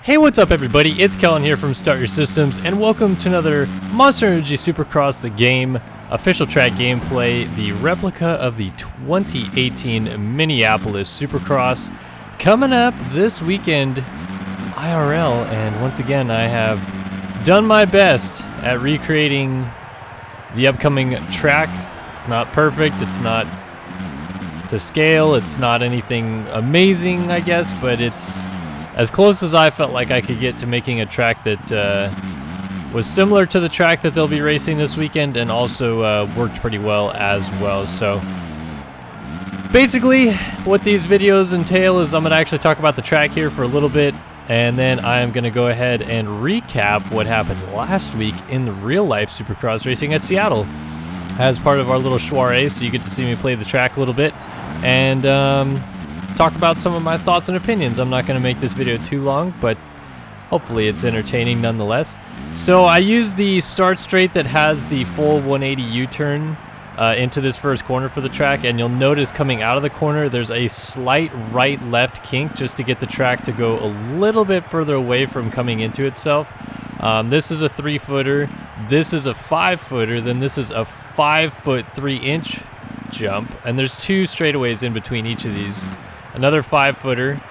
Hey, what's up everybody? It's Kellen here from Start Your Systems, and welcome to another Monster Energy Supercross, the game, official track gameplay, the replica of the 2018 Minneapolis Supercross, coming up this weekend, IRL, and once again I have done my best at recreating the upcoming track. It's not perfect, it's not to scale, it's not anything amazing, I guess, but it's as close as I felt like I could get to making a track that was similar to the track that they'll be racing this weekend, and also worked pretty well as well. So basically what these videos entail is I'm going to actually talk about the track here for a little bit, and then I'm going to go ahead and recap what happened last week in the real life Supercross racing at Seattle as part of our little soiree. So you get to see me play the track a little bit and talk about some of my thoughts and opinions. I'm not going to make this video too long, but hopefully it's entertaining nonetheless. So I used the start straight that has the full 180 U-turn into this first corner for the track, and you'll notice coming out of the corner there's a slight right-left kink just to get the track to go a little bit further away from coming into itself. This is a 3-footer, this is a 5-footer, then this is a 5-foot 3-inch jump, and there's 2 straightaways in between each of these. Another 5-footer,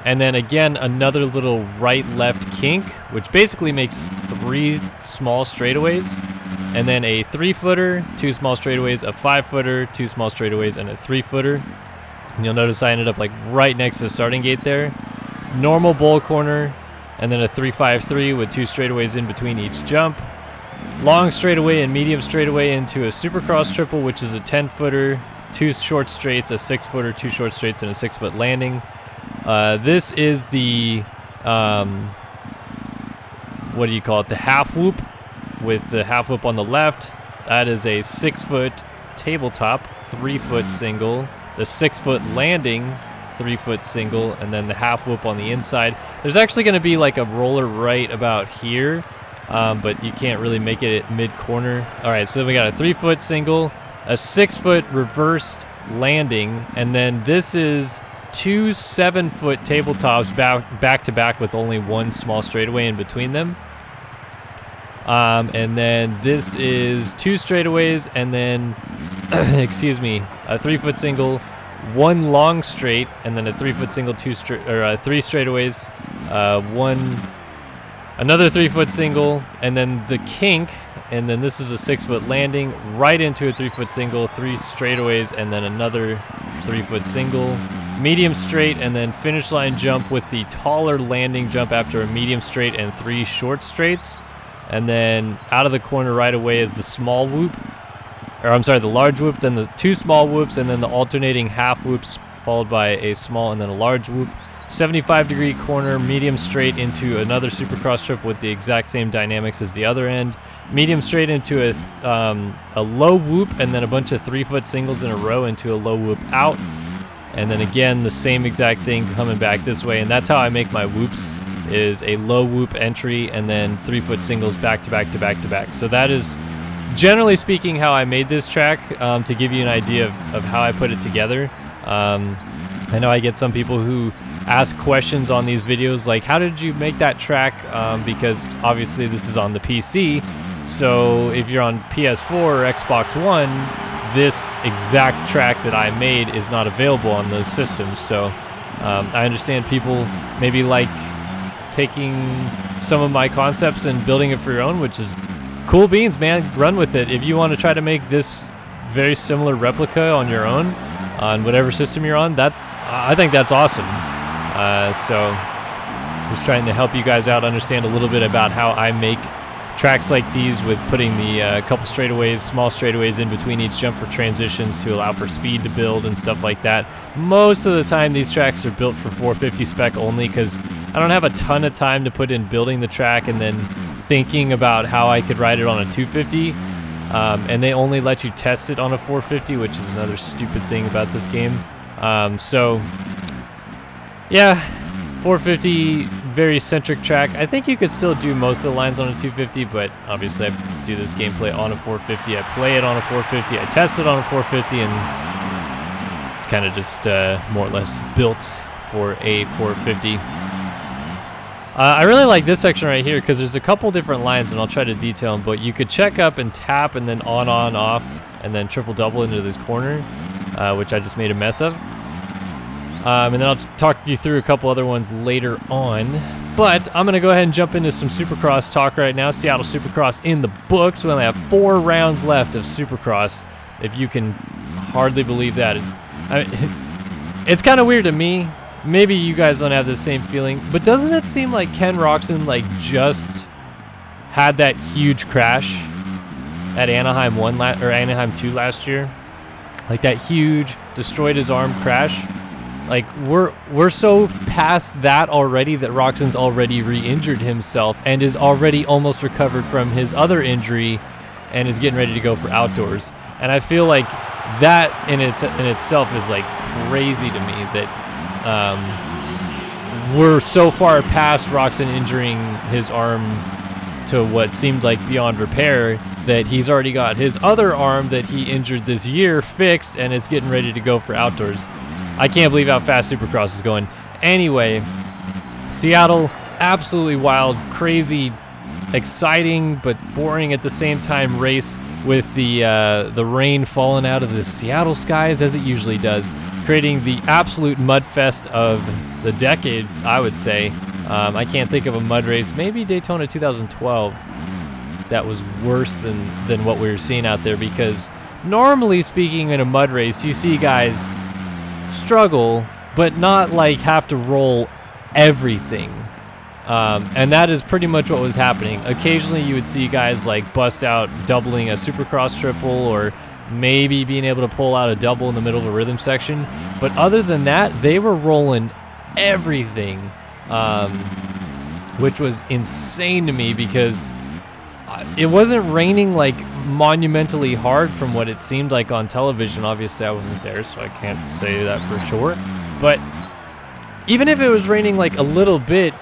and then again another little right-left kink, which basically makes 3 small straightaways, and then a 3-footer, 2 small straightaways, a 5-footer, 2 small straightaways, and a 3-footer. And you'll notice I ended up like right next to the starting gate there. Normal bowl corner, and then a 3-5-3 with 2 straightaways in between each jump. Long straightaway and medium straightaway into a Supercross triple, which is a 10-footer, 2 short straights, a 6-footer, 2 short straights, and a 6-foot landing. This is the, what do you call it, the half whoop, with the half whoop on the left. That is a 6-foot tabletop, 3-foot single, the 6-foot landing, 3-foot single, and then the half whoop on the inside. There's actually going to be like a roller right about here, but you can't really make it at mid-corner. All right, so then we got a 3-foot single, a 6-foot reversed landing, and then this is 2 7-foot tabletops back to back with only 1 small straightaway in between them. And then this is 2 straightaways, and then excuse me, a 3-foot single, 1 long straight, and then a 3-foot single, 3 straightaways, another 3-foot single, and then the kink, and then this is a 6-foot landing right into a 3-foot single, 3 straightaways, and then another 3-foot single, medium straight, and then finish line jump with the taller landing jump after a medium straight and 3 short straights. And then out of the corner right away is the small whoop, or I'm sorry, the large whoop, then the 2 small whoops, and then the alternating half whoops followed by a small and then a large whoop. 75-degree corner, medium straight into another Supercross trip with the exact same dynamics as the other end. Medium straight into a low whoop, and then a bunch of 3-foot singles in a row into a low whoop out. And then again, the same exact thing coming back this way, and that's how I make my whoops, is a low whoop entry and then 3-foot singles back to back to back to back. So that is, generally speaking, how I made this track, to give you an idea of how I put it together. I know I get some people who ask questions on these videos like, how did you make that track? Because obviously this is on the PC, so if you're on PS4 or Xbox One, this exact track that I made is not available on those systems. So I understand people maybe like taking some of my concepts and building it for your own, which is cool beans, man. Run with it. If you want to try to make this very similar replica on your own, on whatever system you're on, that I think that's awesome. So just trying to help you guys out, understand a little bit about how I make tracks like these, with putting the couple straightaways, small straightaways in between each jump for transitions to allow for speed to build and stuff like that. Most of the time these tracks are built for 450 spec only, because I don't have a ton of time to put in building the track and then thinking about how I could ride it on a 250. And they only let you test it on a 450, which is another stupid thing about this game. So yeah, 450, very centric track. I think you could still do most of the lines on a 250, but obviously I do this gameplay on a 450. I play it on a 450. I test it on a 450, and it's kind of just more or less built for a 450. I really like this section right here because there's a couple different lines, and I'll try to detail them, but you could check up and tap and then on, off, and then triple double into this corner, which I just made a mess of. And then I'll talk you through a couple other ones later on. But I'm going to go ahead and jump into some Supercross talk right now. Seattle Supercross in the books. We only have 4 rounds left of Supercross, if you can hardly believe that. It's kind of weird to me. Maybe you guys don't have the same feeling, but doesn't it seem like Ken Roczen just had that huge crash at Anaheim 1 or Anaheim 2 last year? Like that huge destroyed his arm crash. Like we're so past that already that Roczen's already re-injured himself and is already almost recovered from his other injury and is getting ready to go for outdoors. And I feel like that in itself is like crazy to me that we're so far past Roczen injuring his arm to what seemed like beyond repair that he's already got his other arm that he injured this year fixed and it's getting ready to go for outdoors. I can't believe how fast Supercross is going. Anyway, Seattle, absolutely wild, crazy, exciting, but boring at the same time race with the rain falling out of the Seattle skies as it usually does, creating the absolute mud fest of the decade, I would say. I can't think of a mud race, maybe Daytona 2012, that was worse than what we were seeing out there, because normally speaking in a mud race, you see guys struggle, but not like have to roll everything. And that is pretty much what was happening. Occasionally you would see guys like bust out doubling a Supercross triple or maybe being able to pull out a double in the middle of a rhythm section. But other than that, they were rolling everything, which was insane to me because it wasn't raining like monumentally hard from what it seemed like on television. Obviously I wasn't there, so I can't say that for sure. But even if it was raining like a little bit,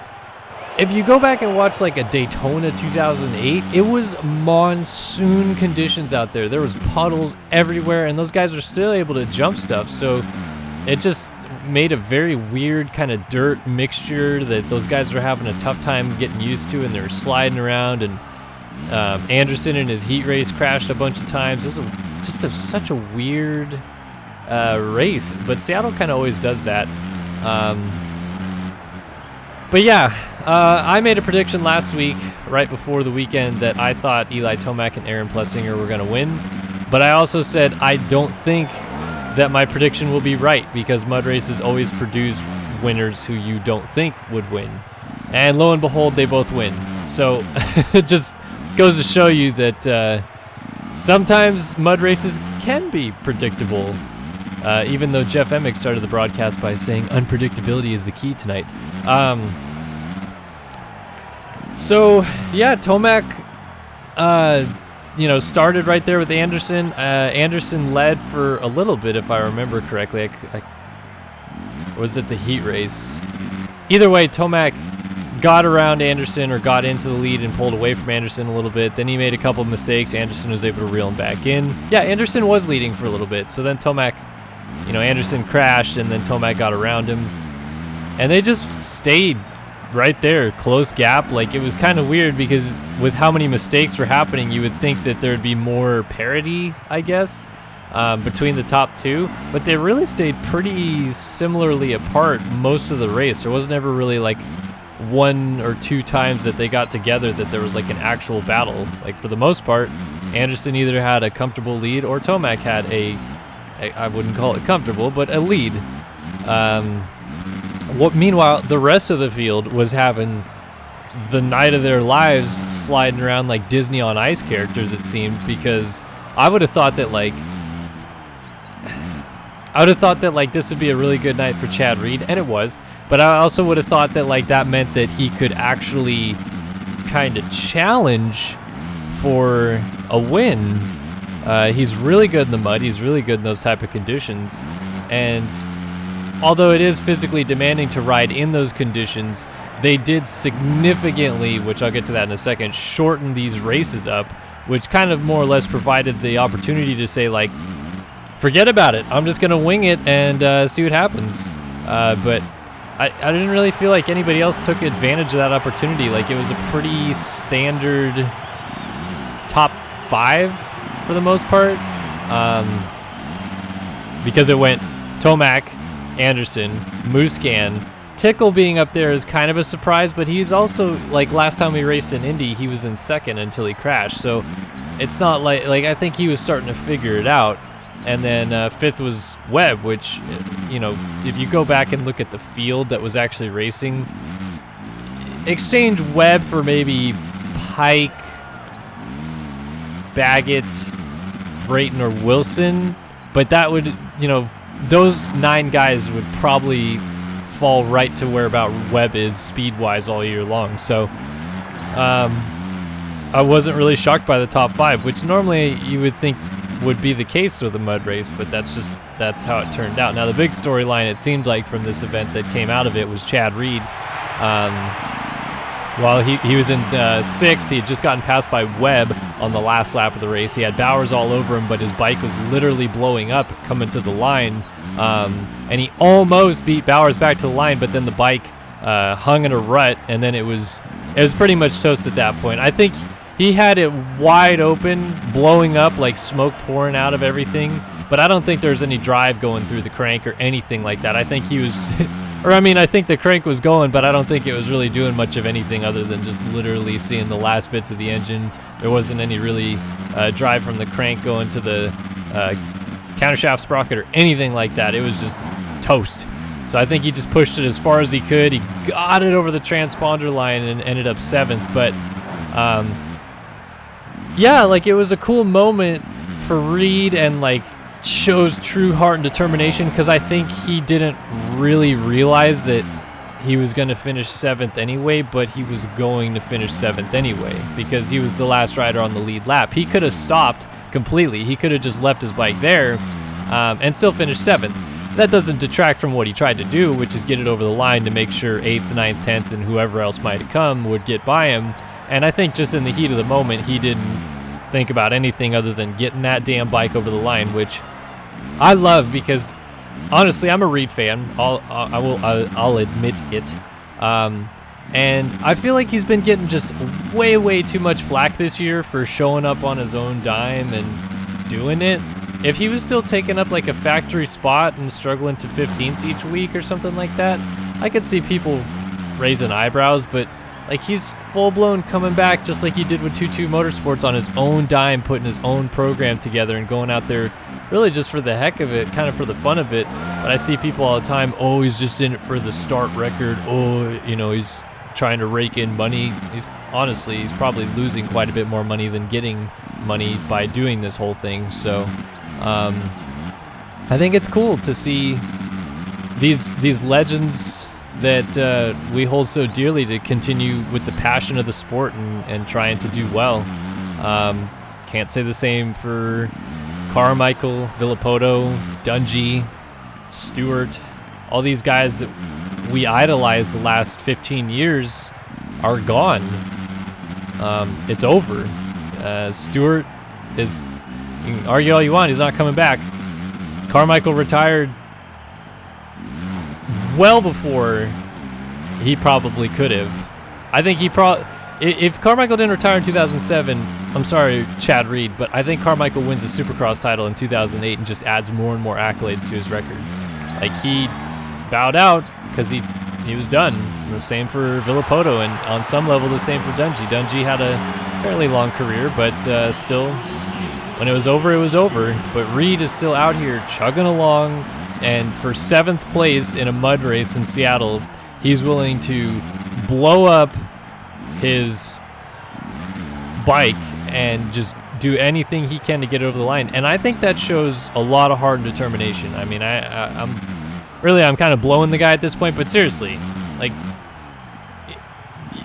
if you go back and watch like a Daytona 2008, it was monsoon conditions out there. There was puddles everywhere, and those guys are still able to jump stuff. So it just made a very weird kind of dirt mixture that those guys were having a tough time getting used to, and they were sliding around. And Anderson in his heat race crashed a bunch of times. It was such a weird race, but Seattle kind of always does that. But yeah, I made a prediction last week, right before the weekend, that I thought Eli Tomac and Aaron Plessinger were going to win. But I also said I don't think that my prediction will be right, because mud races always produce winners who you don't think would win. And lo and behold, they both win. So it just goes to show you that sometimes mud races can be predictable. Even though Jeff Emick started the broadcast by saying unpredictability is the key tonight. So yeah, Tomac, started right there with Anderson. Anderson led for a little bit, if I remember correctly. Or was it the heat race? Either way, Tomac got around Anderson or got into the lead and pulled away from Anderson a little bit. Then he made a couple of mistakes. Anderson was able to reel him back in. Yeah, Anderson was leading for a little bit. So then Tomac, Anderson crashed, and then Tomac got around him. And they just stayed right there, close gap. Like, it was kind of weird because with how many mistakes were happening, you would think that there'd be more parity, I guess, between the top two. But they really stayed pretty similarly apart most of the race. There wasn't ever really like one or two times that they got together that there was like an actual battle. Like, for the most part, Anderson either had a comfortable lead or Tomac had I wouldn't call it comfortable, but a lead. Meanwhile, the rest of the field was having the night of their lives, sliding around like Disney on Ice characters, it seemed, because I would have thought that this would be a really good night for Chad Reed, and it was. But I also would have thought that that meant that he could actually kind of challenge for a win. He's really good in the mud. He's really good in those type of conditions. And although it is physically demanding to ride in those conditions, they did significantly, which I'll get to that in a second, shorten these races up, which kind of more or less provided the opportunity to say, forget about it. I'm just going to wing it and see what happens. But I didn't really feel like anybody else took advantage of that opportunity. Like, it was a pretty standard top 5 for the most part, because it went Tomac, Anderson, Musquin. Tickle being up there is kind of a surprise, but he's also, like, last time we raced in Indy, he was in 2nd until he crashed. So it's not like I think he was starting to figure it out. And then 5th was Webb, which, you know, if you go back and look at the field that was actually racing, exchange Webb for maybe Pike, Baggett, Brayton, or Wilson, but that would, you know, those 9 guys would probably fall right to where about Webb is speed-wise all year long. So I wasn't really shocked by the top 5, which normally you would think would be the case with a mud race, but that's how it turned out. Now, the big storyline, it seemed like, from this event that came out of it was Chad Reed. While he was in 6th, he had just gotten passed by Webb on the last lap of the race. He had Bowers all over him, but his bike was literally blowing up coming to the line, and he almost beat Bowers back to the line, but then the bike hung in a rut, and then it was pretty much toast at that point. I think he had it wide open, blowing up, like smoke pouring out of everything, but I don't think there's any drive going through the crank or anything like that. I think he was, or I mean, I think the crank was going, but I don't think it was really doing much of anything other than just literally seeing the last bits of the engine. There wasn't any really drive from the crank going to the countershaft sprocket or anything like that. It was just toast. So I think he just pushed it as far as he could. He got it over the transponder line and ended up 7th, but yeah, like, it was a cool moment for Reed, and like shows true heart and determination, because I think he didn't really realize that he was going to finish 7th anyway, but he was going to finish 7th anyway because he was the last rider on the lead lap. He could have stopped completely. He could have just left his bike there and still finished 7th. That doesn't detract from what he tried to do, which is get it over the line to make sure 8th, 9th, 10th, and whoever else might have come would get by him. And I think just in the heat of the moment, he didn't think about anything other than getting that damn bike over the line, which I love, because honestly, I'm a Reed fan. I'll admit it. And I feel like he's been getting just way too much flack this year for showing up on his own dime and doing it. If he was still taking up like a factory spot and struggling to 15ths each week or something like that, I could see people raising eyebrows, but like, he's full-blown coming back just like he did with 22 Motorsports on his own dime, putting his own program together and going out there really just for the heck of it, kind of for the fun of it. But I see people all the time, oh, he's just in it for the start record. Oh, you know, he's trying to rake in money. Honestly, he's probably losing quite a bit more money than getting money by doing this whole thing. So I think it's cool to see these legends that we hold so dearly to continue with the passion of the sport and trying to do well. Can't say the same for Carmichael, Villapoto, Dungey, Stewart. All these guys that we idolized the last 15 years are gone. It's over. Stewart is, you can argue all you want, he's not coming back. Carmichael retired well before he probably could have. I think he if Carmichael didn't retire in 2007, I'm sorry, Chad Reed, but I think Carmichael wins the Supercross title in 2008 and just adds more and more accolades to his records. Like, he bowed out because he was done. And the same for Villapoto, and on some level the same for Dungey. Dungey had a fairly long career, but still, when it was over, it was over. But Reed is still out here chugging along. And for 7th place in a mud race in Seattle, he's willing to blow up his bike and just do anything he can to get over the line. And I think that shows a lot of heart and determination. I mean, I'm kind of blowing the guy at this point, but seriously, like,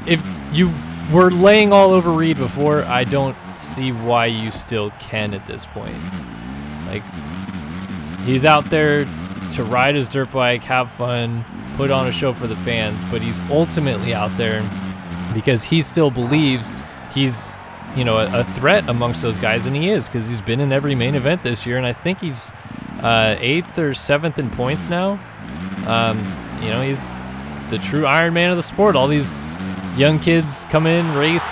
if you were laying all over Reed before, I don't see why you still can at this point. Like, he's out there to ride his dirt bike, have fun, put on a show for the fans, but he's ultimately out there because he still believes he's, you know, a threat amongst those guys, and he is, because he's been in every main event this year, and I think he's 8th or 7th in points now. You know, the true Iron Man of the sport. All these young kids come in, race,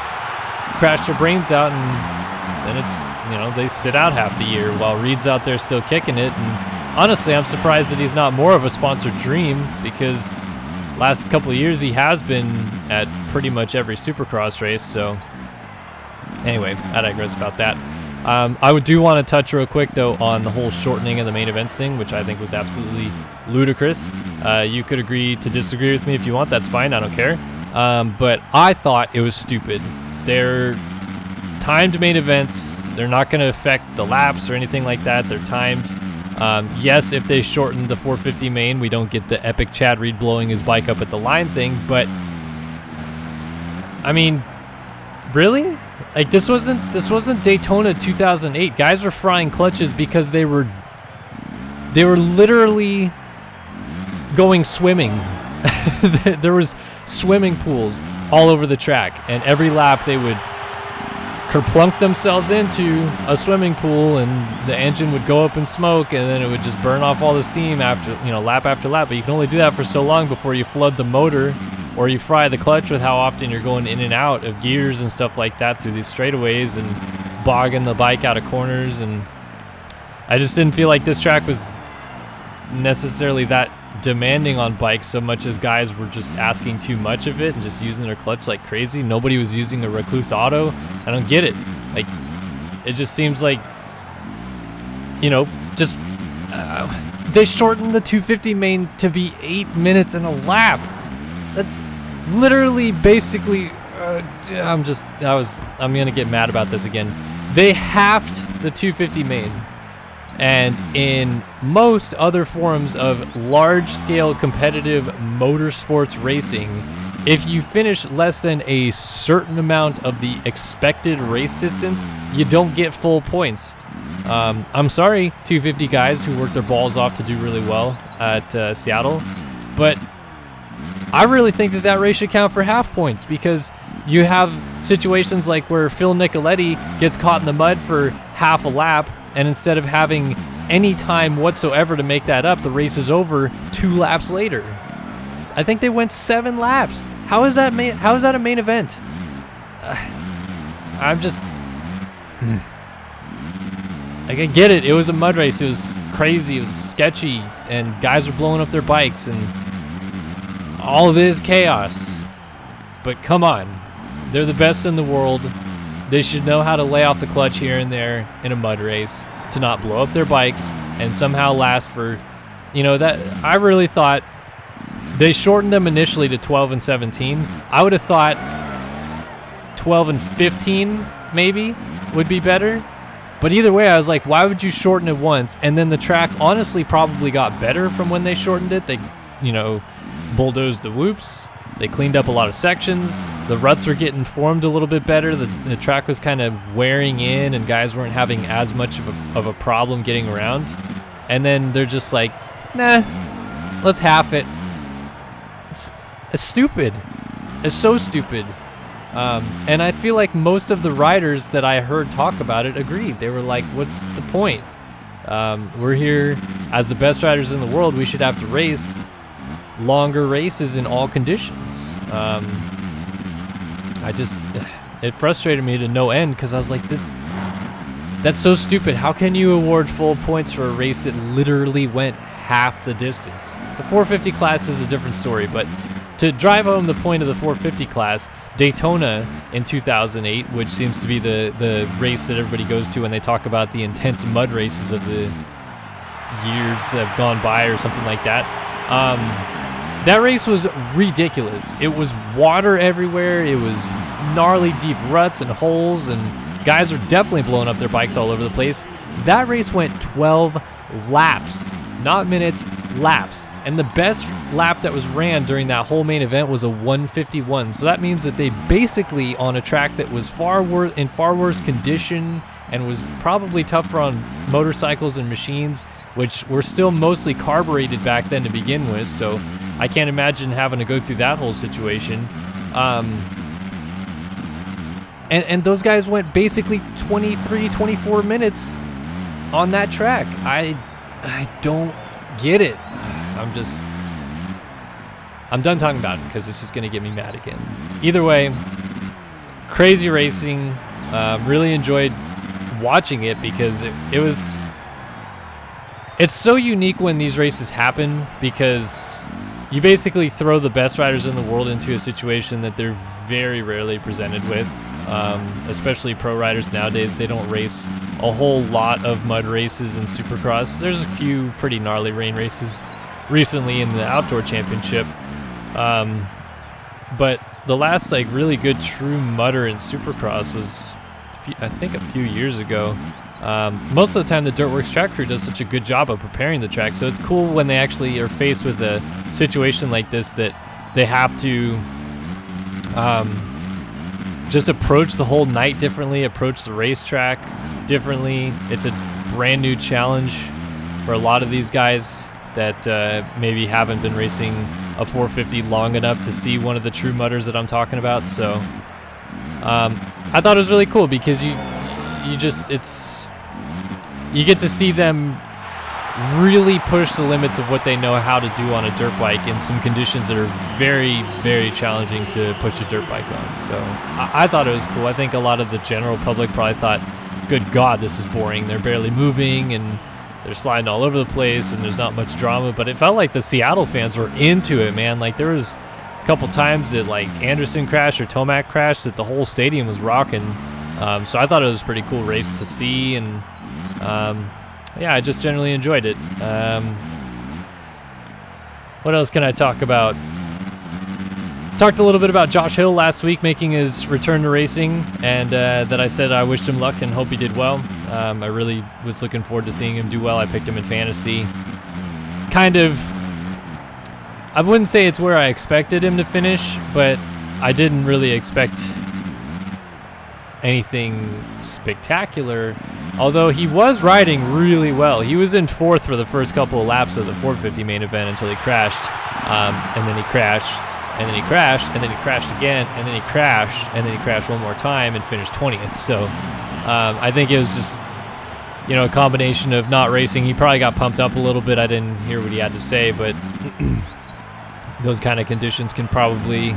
crash their brains out, and then it's, you know, they sit out half the year while Reed's out there still kicking it. And honestly, I'm surprised that he's not more of a sponsored dream, because last couple of years he has been at pretty much every Supercross race. So anyway, I digress about that. I do want to touch real quick, though, on the whole shortening of the main events thing, which I think was absolutely ludicrous. You could agree to disagree with me if you want. That's fine. I don't care. But I thought it was stupid. They're timed main events. They're not going to affect the laps or anything like that. They're timed. Yes, if they shorten the 450 main, we don't get the epic Chad Reed blowing his bike up at the line thing. But, I mean, really? Like, this wasn't Daytona 2008. Guys were frying clutches because they were literally going swimming. There was swimming pools all over the track, and every lap they would kerplunk themselves into a swimming pool, and the engine would go up in smoke, and then it would just burn off all the steam after, you know, lap after lap. But you can only do that for so long before you flood the motor, or you fry the clutch with how often you're going in and out of gears and stuff like that through these straightaways and bogging the bike out of corners. And I just didn't feel like this track was necessarily that demanding on bikes so much as guys were just asking too much of it and just using their clutch like crazy. Nobody was using a Recluse Auto. I don't get it. Like, it just seems like, you know, just they shortened the 250 main to be 8 minutes in a lap. That's literally basically I'm gonna get mad about this again. They halved the 250 main. And in most other forms of large-scale competitive motorsports racing, if you finish less than a certain amount of the expected race distance, you don't get full points. I'm sorry, 250 guys who worked their balls off to do really well at Seattle, but I really think that race should count for half points, because you have situations like where Phil Nicoletti gets caught in the mud for half a lap, and instead of having any time whatsoever to make that up, the race is over 2 laps later. I think they went 7 laps. How is that a main event? I'm just... Like, I get it. It was a mud race. It was crazy. It was sketchy. And guys were blowing up their bikes. And all of this chaos. But come on. They're the best in the world. They should know how to lay off the clutch here and there in a mud race to not blow up their bikes and somehow last for, you know, that I really thought they shortened them initially to 12 and 17. I would have thought 12 and 15 maybe would be better. But either way, I was like, why would you shorten it once? And then the track honestly probably got better from when they shortened it. They, you know, bulldozed the whoops. They cleaned up a lot of sections. The ruts were getting formed a little bit better. The track was kind of wearing in, and guys weren't having as much of a problem getting around. And then they're just like, nah, let's half it. It's stupid. It's so stupid. And I feel like most of the riders that I heard talk about it agreed. They were like, what's the point? We're here as the best riders in the world. We should have to race longer races in all conditions. It frustrated me to no end, because I was like, that's so stupid. How can you award full points for a race that literally went half the distance? The 450 class is a different story, but to drive home the point of the 450 class, Daytona in 2008, which seems to be the race that everybody goes to when they talk about the intense mud races of the years that have gone by or something like that. That race was ridiculous. It was water everywhere. It was gnarly deep ruts and holes, and guys were definitely blowing up their bikes all over the place. That race went 12 laps, not minutes, laps. And the best lap that was ran during that whole main event was a 1:51. So that means that they basically, on a track that was in far worse condition and was probably tougher on motorcycles and machines, which were still mostly carbureted back then to begin with, so I can't imagine having to go through that whole situation. And those guys went basically 23, 24 minutes on that track. I don't get it. I'm done talking about it because it's just going to get me mad again. Either way, crazy racing. Really enjoyed watching it because it's so unique when these races happen, because you basically throw the best riders in the world into a situation that they're very rarely presented with. Especially pro riders nowadays, they don't race a whole lot of mud races and Supercross. There's a few pretty gnarly rain races recently in the outdoor championship. But the last like really good true mudder in Supercross was, I think, a few years ago. Most of the time the Dirtworks track crew does such a good job of preparing the track, so it's cool when they actually are faced with a situation like this that they have to just approach the whole night differently, approach the racetrack differently. It's a brand new challenge for a lot of these guys that maybe haven't been racing a 450 long enough to see one of the true mudders that I'm talking about. So I thought it was really cool because you get to see them really push the limits of what they know how to do on a dirt bike in some conditions that are very, very challenging to push a dirt bike on. So I thought it was cool. I think a lot of the general public probably thought, good God, this is boring. They're barely moving and they're sliding all over the place and there's not much drama. But it felt like the Seattle fans were into it, man. Like there was a couple times that like Anderson crashed or Tomac crashed that the whole stadium was rocking. So I thought it was a pretty cool race to see, and yeah, I just generally enjoyed it. What else can I talk about? Talked a little bit about Josh Hill last week making his return to racing, and that I said I wished him luck and hope he did well. I really was looking forward to seeing him do well. I picked him in fantasy. Kind of, I wouldn't say it's where I expected him to finish, but I didn't really expect anything spectacular, although he was riding really well. He was in fourth for the first couple of laps of the 450 main event until he crashed, and then he crashed, and then he crashed, and then he crashed again, and then he crashed, and then he crashed one more time and finished 20th. So I think it was just, you know, a combination of not racing. He probably got pumped up a little bit. I didn't hear what he had to say, but those kind of conditions can probably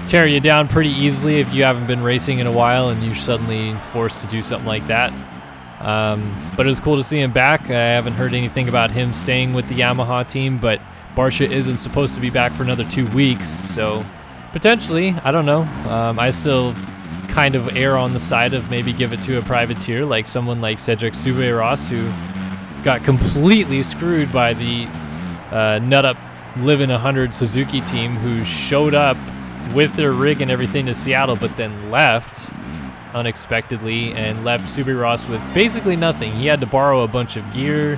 tear you down pretty easily if you haven't been racing in a while and you're suddenly forced to do something like that. But it was cool to see him back. I haven't heard anything about him staying with the Yamaha team, but Barcia isn't supposed to be back for another 2 weeks, so potentially, I don't know. I still kind of err on the side of maybe give it to a privateer, like someone like Cedric Soubeyras, who got completely screwed by the nut-up Livin' 100 Suzuki team, who showed up with their rig and everything to Seattle, but then left unexpectedly and left Soubeyras with basically nothing. He had to borrow a bunch of gear.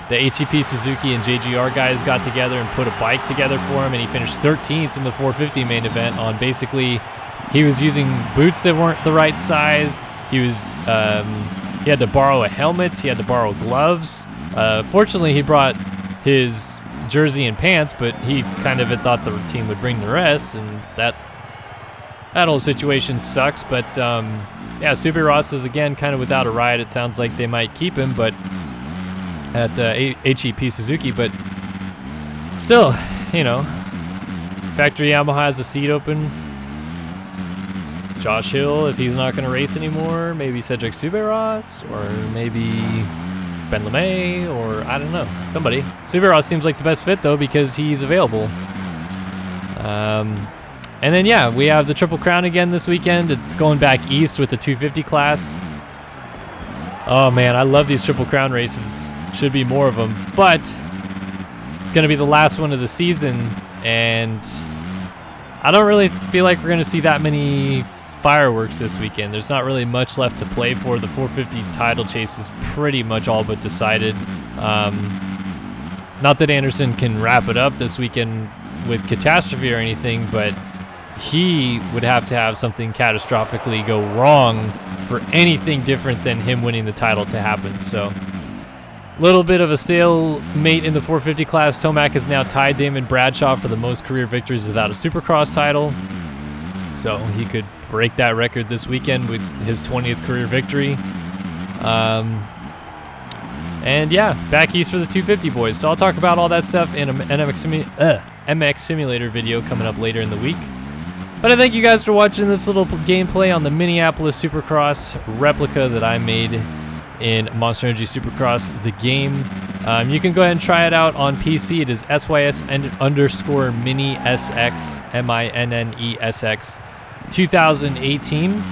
The HEP Suzuki and JGR guys got together and put a bike together for him, and he finished 13th in the 450 main event on basically, he was using boots that weren't the right size. He had to borrow a helmet. He had to borrow gloves. Fortunately, he brought his jersey and pants, but he kind of had thought the team would bring the rest, and that whole situation sucks. But yeah, Soubeyras is again kind of without a ride. It sounds like they might keep him, but at HEP Suzuki, but still, you know, factory Yamaha has a seat open. Josh Hill, if he's not going to race anymore, maybe Cedric Soubeyras, or maybe Ben LeMay, or I don't know, somebody. Soubeyras seems like the best fit though because he's available. And then yeah, we have the Triple Crown again this weekend. It's going back east with the 250 class. Oh man, I love these Triple Crown races. Should be more of them, but it's going to be the last one of the season, and I don't really feel like we're going to see that many fireworks this weekend. There's not really much left to play for. The 450 title chase is pretty much all but decided. Not that Anderson can wrap it up this weekend with catastrophe or anything, but he would have to have something catastrophically go wrong for anything different than him winning the title to happen. So little bit of a stalemate in the 450 class. Tomac has now tied Damon Bradshaw for the most career victories without a Supercross title. So he could break that record this weekend with his 20th career victory. And yeah, back east for the 250 boys. So I'll talk about all that stuff in MX Simulator video coming up later in the week. But I thank you guys for watching this little gameplay on the Minneapolis Supercross replica that I made in Monster Energy Supercross, the game. You can go ahead and try it out on PC. It is SYS_Mini SX, MINNESX 2018.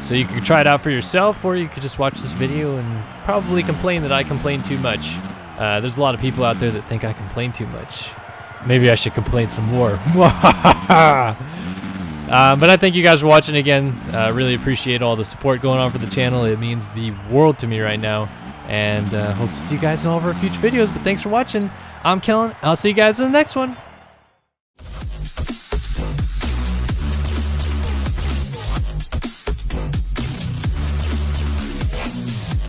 So you can try it out for yourself, or you could just watch this video and probably complain that I complain too much. There's a lot of people out there that think I complain too much. Maybe I should complain some more. But I thank you guys for watching again. Really appreciate all the support going on for the channel. It means the world to me right now. And hope to see you guys in all of our future videos. But thanks for watching. I'm Kellen. I'll see you guys in the next one.